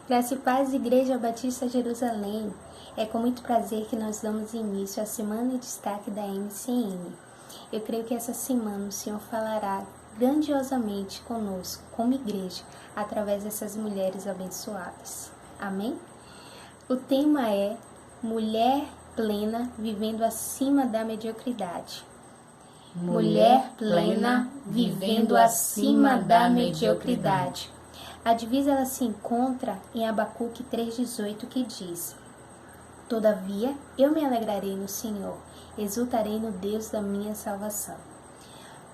Graça e paz, Igreja Batista Jerusalém. É com muito prazer que nós damos início à Semana de Destaque da MCM. Eu creio que essa semana o Senhor falará grandiosamente conosco, como igreja, através dessas mulheres abençoadas. Amém? O tema é Mulher Plena Vivendo Acima da Mediocridade. Mulher plena vivendo acima da mediocridade. A divisa ela se encontra em Abacuque 3,18, que diz: Todavia eu me alegrarei no Senhor, exultarei no Deus da minha salvação.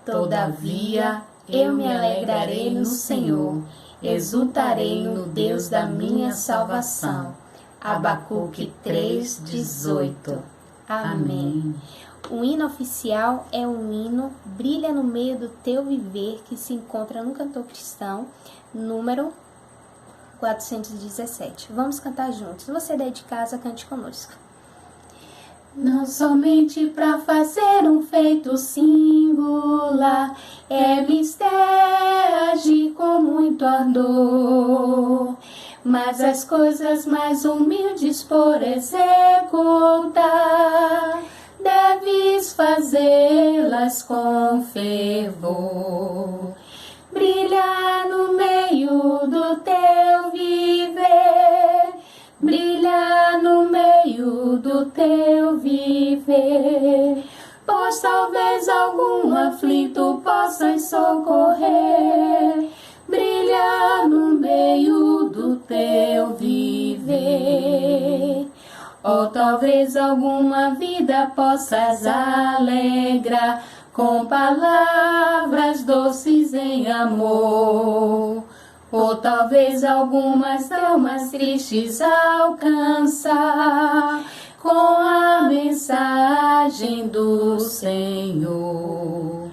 Todavia eu me alegrarei no Senhor, exultarei no Deus da minha salvação. Abacuque 3,18. Amém. O hino oficial é um hino Brilha no Meio do Teu Viver, que se encontra no Cantor Cristão, número 417. Vamos cantar juntos. Você daí de casa, cante conosco. Não somente para fazer um feito singular, é mistério agir com muito ardor, mas as coisas mais humildes por executar, deves fazê-las com fervor. Brilha no meio do teu viver, brilha no meio do teu viver, pois talvez algum aflito possas socorrer. Brilha no meio do teu viver. Ou talvez alguma vida possas alegrar com palavras doces em amor. Ou talvez algumas almas tristes alcançar com a mensagem do Senhor.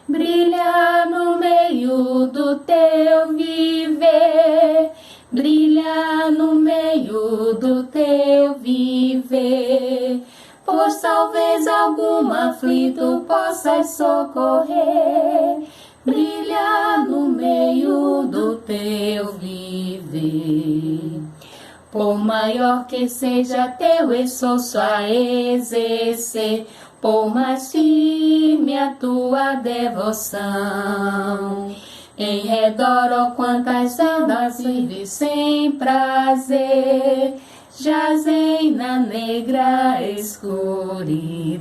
Brilha no meio do teu viver, brilha no meio do teu viver, pois talvez algum aflito possas socorrer. Brilha no meio do teu viver. Por maior que seja teu esforço a exercer, por mais firme a tua devoção, em redor, ó quantas almas vivem sem prazer, jazem na negra escuridão.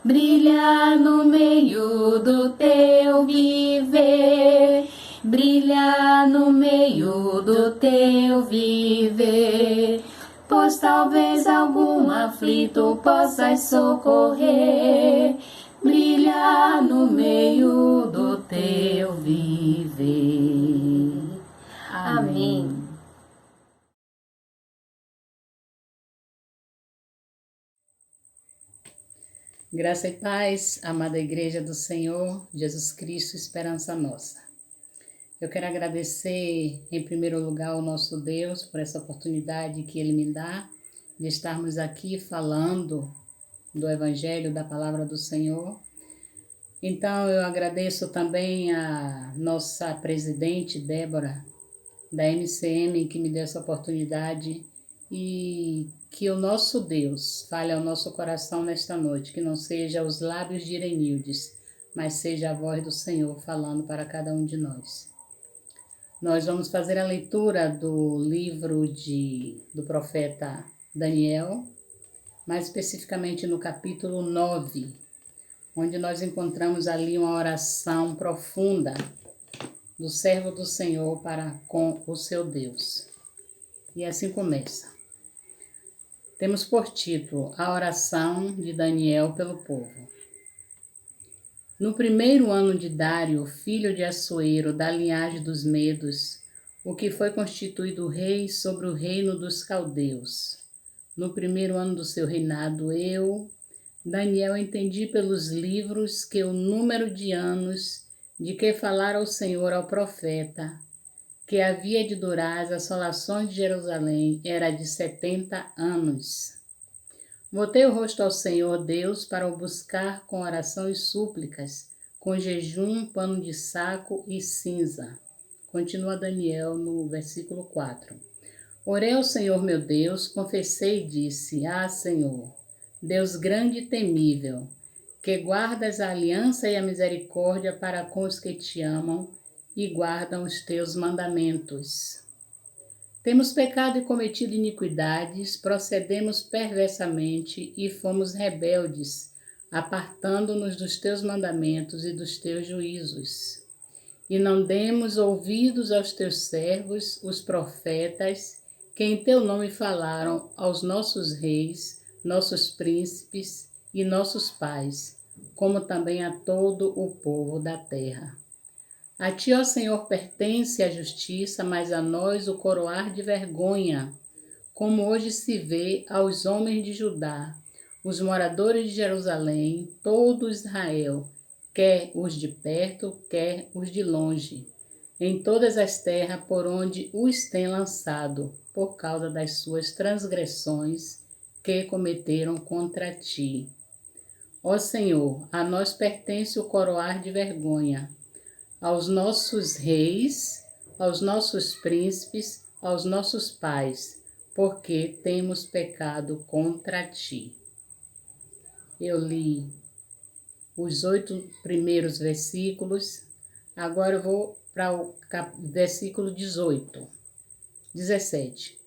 Brilha no meio do teu viver, brilha no meio do teu viver, pois talvez algum aflito possas socorrer. Brilha no meio do teu viver. Amém. Graça e paz, amada Igreja do Senhor, Jesus Cristo, esperança nossa. Eu quero agradecer, em primeiro lugar, ao nosso Deus por essa oportunidade que Ele me dá de estarmos aqui falando do Evangelho, da Palavra do Senhor. Então, eu agradeço também a nossa presidente, Débora, da MCM, que me deu essa oportunidade, e que o nosso Deus fale ao nosso coração nesta noite, que não seja os lábios de Irenildes, mas seja a voz do Senhor falando para cada um de nós. Nós vamos fazer a leitura do livro do profeta Daniel, mais especificamente no capítulo 9, onde nós encontramos ali uma oração profunda do servo do Senhor para com o seu Deus. E assim começa. Temos por título a oração de Daniel pelo povo. No primeiro ano de Dário, filho de Assuero, da linhagem dos Medos, o que foi constituído rei sobre o reino dos caldeus. No primeiro ano do seu reinado, eu, Daniel, entendi pelos livros que o número de anos de que falara o Senhor ao profeta, que havia de durar as assolações de Jerusalém, era de 70 anos. Voltei o rosto ao Senhor Deus para o buscar com oração e súplicas, com jejum, pano de saco e cinza. Continua Daniel no versículo 4. Orei ao Senhor meu Deus, confessei e disse: Ah, Senhor, Deus grande e temível, que guardas a aliança e a misericórdia para com os que te amam e guardam os teus mandamentos. Temos pecado e cometido iniquidades, procedemos perversamente e fomos rebeldes, apartando-nos dos teus mandamentos e dos teus juízos. E não demos ouvidos aos teus servos, os profetas, que em teu nome falaram aos nossos reis, nossos príncipes e nossos pais, como também a todo o povo da terra. A ti, ó Senhor, pertence a justiça, mas a nós o coroar de vergonha, como hoje se vê aos homens de Judá, os moradores de Jerusalém, todo Israel, quer os de perto, quer os de longe, em todas as terras por onde os tem lançado, por causa das suas transgressões que cometeram contra ti. Ó Senhor, a nós pertence o coroar de vergonha, aos nossos reis, aos nossos príncipes, aos nossos pais, porque temos pecado contra ti. Eu li os 8 primeiros versículos, agora eu vou para o versículo 17.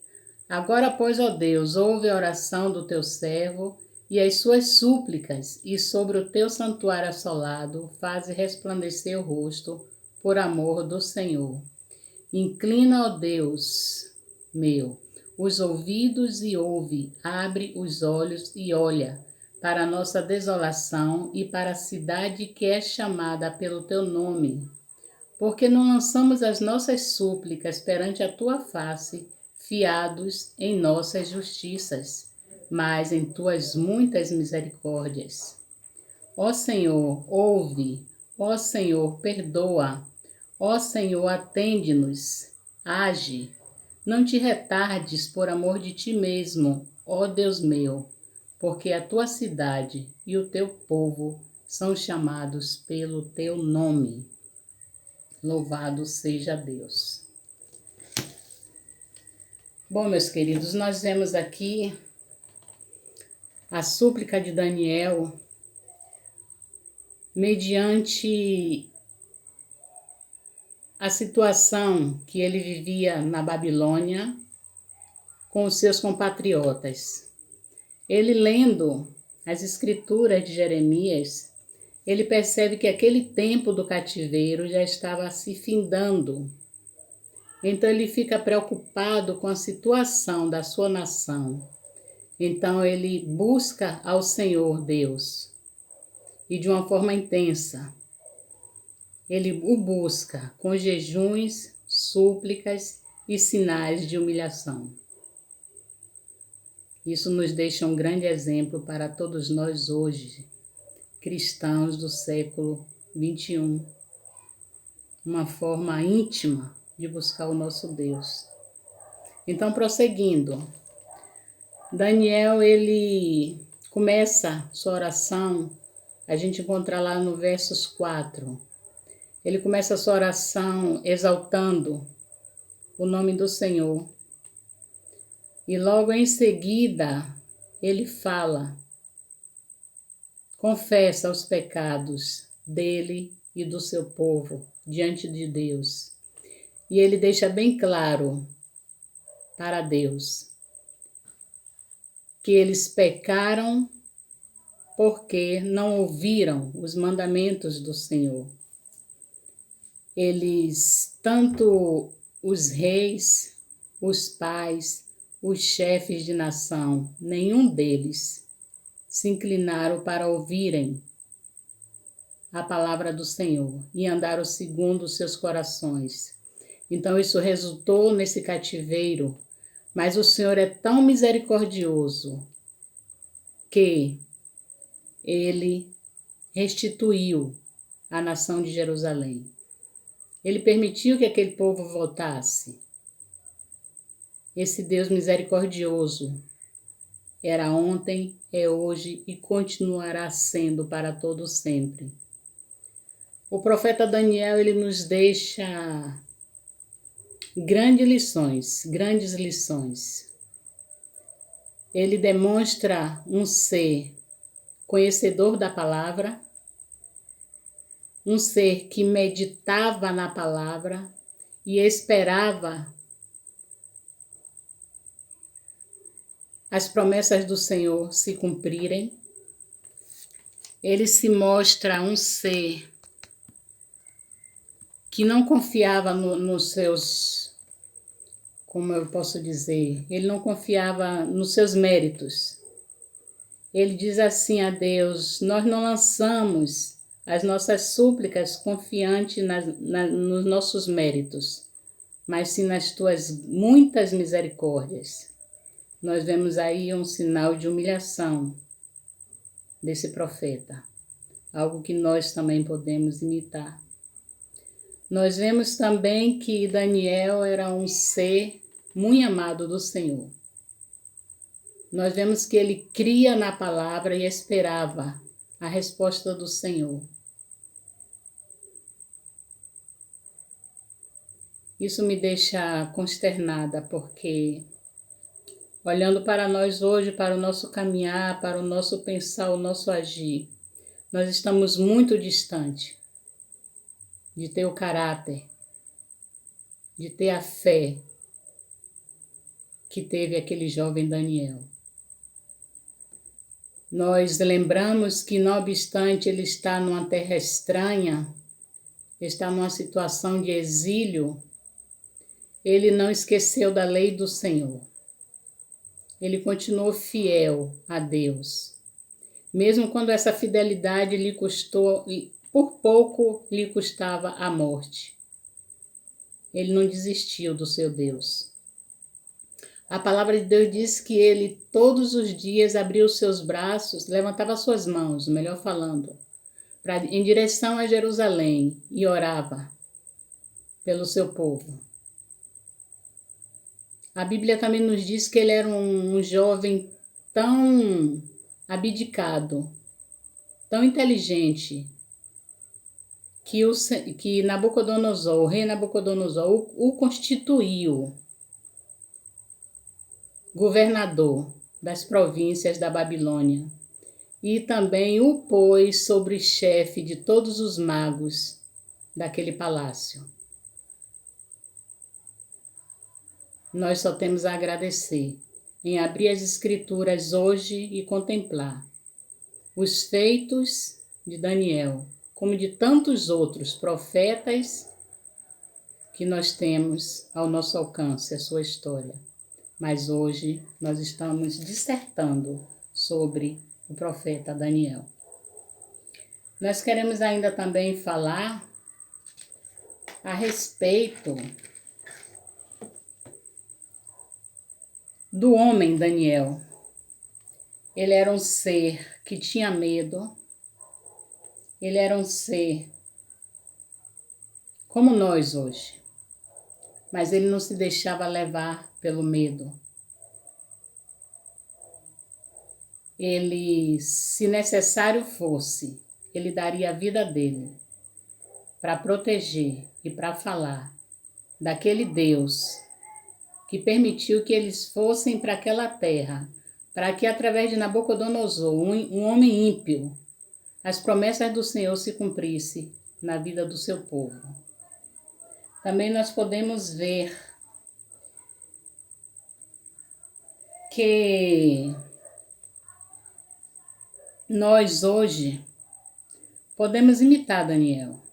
Agora, pois, ó Deus, ouve a oração do teu servo e as suas súplicas, e sobre o teu santuário assolado, faze resplandecer o rosto, por amor do Senhor. Inclina, ó Deus meu, os ouvidos e ouve, abre os olhos e olha para a nossa desolação e para a cidade que é chamada pelo teu nome. Porque não lançamos as nossas súplicas perante a tua face, fiados em nossas justiças, mas em tuas muitas misericórdias. Ó Senhor, ouve, ó Senhor, perdoa, ó Senhor, atende-nos, age, não te retardes por amor de ti mesmo, ó Deus meu, porque a tua cidade e o teu povo são chamados pelo teu nome. Louvado seja Deus. Bom, meus queridos, nós vemos aqui a súplica de Daniel mediante a situação que ele vivia na Babilônia com os seus compatriotas. Ele lendo as escrituras de Jeremias, ele percebe que aquele tempo do cativeiro já estava se findando. Então ele fica preocupado com a situação da sua nação. Então ele busca ao Senhor Deus e de uma forma intensa. Ele o busca com jejuns, súplicas e sinais de humilhação. Isso nos deixa um grande exemplo para todos nós hoje, cristãos do século XXI. Uma forma íntima de buscar o nosso Deus. Então, prosseguindo, Daniel, ele começa sua oração, a gente encontra lá no versos 4. Ele começa a sua oração exaltando o nome do Senhor. E logo em seguida, ele fala, confessa os pecados dele e do seu povo diante de Deus. E ele deixa bem claro para Deus que eles pecaram porque não ouviram os mandamentos do Senhor. Eles, tanto os reis, os pais, os chefes de nação, nenhum deles se inclinaram para ouvirem a palavra do Senhor e andaram segundo os seus corações. Então isso resultou nesse cativeiro, mas o Senhor é tão misericordioso que ele restituiu a nação de Jerusalém. Ele permitiu que aquele povo voltasse. Esse Deus misericordioso era ontem, é hoje e continuará sendo para todo sempre. O profeta Daniel, ele nos deixa grandes lições. Ele demonstra um ser conhecedor da palavra, um ser que meditava na palavra e esperava as promessas do Senhor se cumprirem. Ele se mostra um ser que não confiava nos seus, como eu posso dizer, ele não confiava nos seus méritos. Ele diz assim a Deus: nós não lançamos as nossas súplicas confiante nos nossos méritos, mas sim nas tuas muitas misericórdias. Nós vemos aí um sinal de humilhação desse profeta, algo que nós também podemos imitar. Nós vemos também que Daniel era um ser muito amado do Senhor. Nós vemos que ele cria na palavra e esperava a resposta do Senhor. Isso me deixa consternada, porque olhando para nós hoje, para o nosso caminhar, para o nosso pensar, o nosso agir, nós estamos muito distantes de ter o caráter, de ter a fé que teve aquele jovem Daniel. Nós lembramos que, não obstante ele estar numa terra estranha, está numa situação de exílio, ele não esqueceu da lei do Senhor. Ele continuou fiel a Deus. Mesmo quando essa fidelidade lhe custou, por pouco lhe custava a morte. Ele não desistiu do seu Deus. A palavra de Deus diz que ele todos os dias abria os seus braços, levantava suas mãos, melhor falando, em direção a Jerusalém e orava pelo seu povo. A Bíblia também nos diz que ele era um jovem tão abdicado, tão inteligente, que Nabucodonosor, o rei Nabucodonosor, o constituiu governador das províncias da Babilônia e também o pôs sobre chefe de todos os magos daquele palácio. Nós só temos a agradecer em abrir as Escrituras hoje e contemplar os feitos de Daniel, como de tantos outros profetas que nós temos ao nosso alcance, a sua história. Mas hoje nós estamos dissertando sobre o profeta Daniel. Nós queremos ainda também falar a respeito do homem Daniel. Ele era um ser que tinha medo, ele era um ser como nós hoje, mas ele não se deixava levar pelo medo. Ele, se necessário fosse, ele daria a vida dele para proteger e para falar daquele Deus que permitiu que eles fossem para aquela terra, para que através de Nabucodonosor, um homem ímpio, as promessas do Senhor se cumprissem na vida do seu povo. Também nós podemos ver que nós hoje podemos imitar Daniel,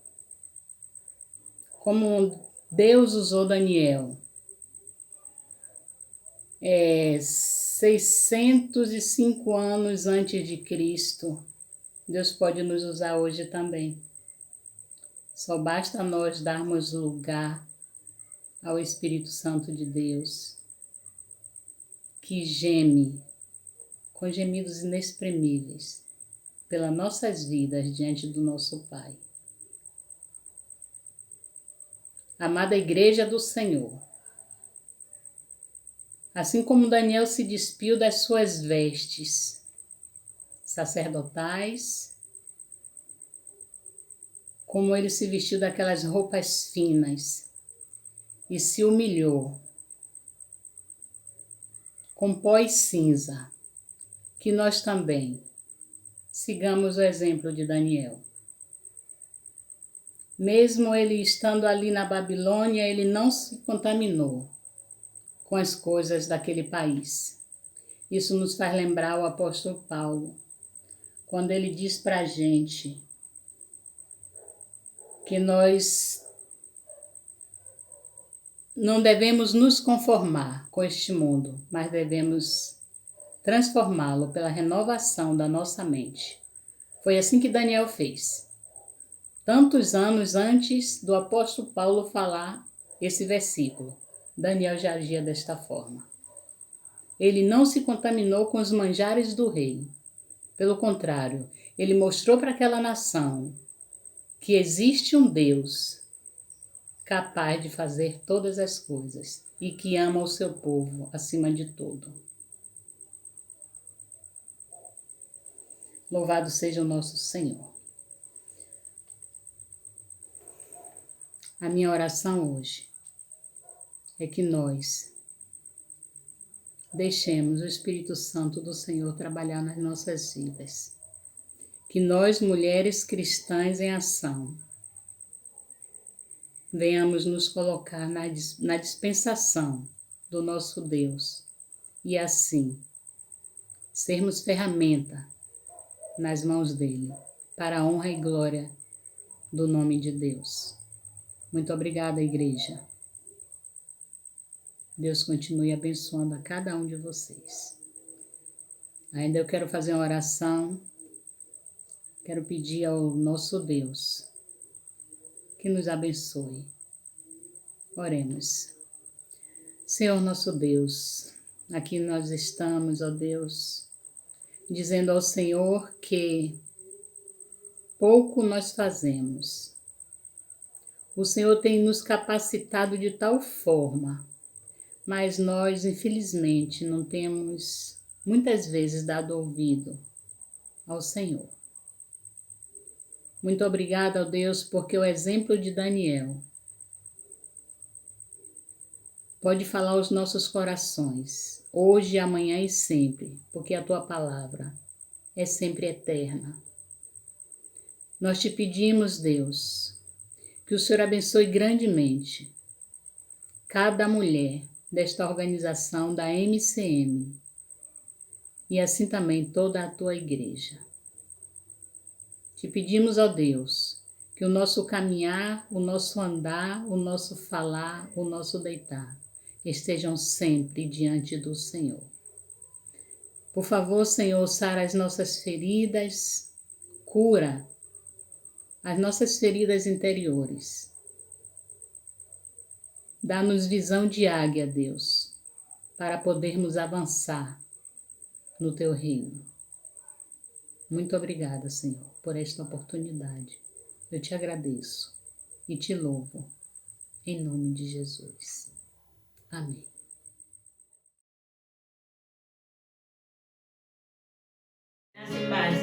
como Deus usou Daniel. 605 anos antes de Cristo, Deus pode nos usar hoje também. Só basta nós darmos lugar ao Espírito Santo de Deus, que geme com gemidos inexprimíveis pelas nossas vidas diante do nosso Pai. Amada Igreja do Senhor, assim como Daniel se despiu das suas vestes sacerdotais, como ele se vestiu daquelas roupas finas e se humilhou com pó e cinza, que nós também sigamos o exemplo de Daniel. Mesmo ele estando ali na Babilônia, ele não se contaminou com as coisas daquele país. Isso nos faz lembrar o apóstolo Paulo, quando ele diz para a gente que nós não devemos nos conformar com este mundo, mas devemos transformá-lo pela renovação da nossa mente. Foi assim que Daniel fez. Tantos anos antes do apóstolo Paulo falar esse versículo, Daniel já agia desta forma. Ele não se contaminou com os manjares do rei. Pelo contrário, ele mostrou para aquela nação que existe um Deus capaz de fazer todas as coisas e que ama o seu povo acima de tudo. Louvado seja o nosso Senhor. A minha oração hoje é que nós deixemos o Espírito Santo do Senhor trabalhar nas nossas vidas. Que nós, mulheres cristãs em ação, venhamos nos colocar na dispensação do nosso Deus e assim sermos ferramenta nas mãos dele para a honra e glória do nome de Deus. Muito obrigada, igreja. Deus continue abençoando a cada um de vocês. Ainda eu quero fazer uma oração. Quero pedir ao nosso Deus que nos abençoe. Oremos. Senhor nosso Deus, aqui nós estamos, ó Deus, dizendo ao Senhor que pouco nós fazemos. O Senhor tem nos capacitado de tal forma, mas nós, infelizmente, não temos muitas vezes dado ouvido ao Senhor. Muito obrigada, ó Deus, porque o exemplo de Daniel pode falar aos nossos corações, hoje, amanhã e sempre, porque a Tua palavra é sempre eterna. Nós te pedimos, Deus, que o Senhor abençoe grandemente cada mulher desta organização da MCM e assim também toda a Tua igreja. Te pedimos, ó Deus, que o nosso caminhar, o nosso andar, o nosso falar, o nosso deitar estejam sempre diante do Senhor. Por favor, Senhor, sara as nossas feridas, cura as nossas feridas interiores. Dá-nos visão de águia, Deus, para podermos avançar no Teu reino. Muito obrigada, Senhor, por esta oportunidade. Eu te agradeço e te louvo, em nome de Jesus. Amém. Graça e paz.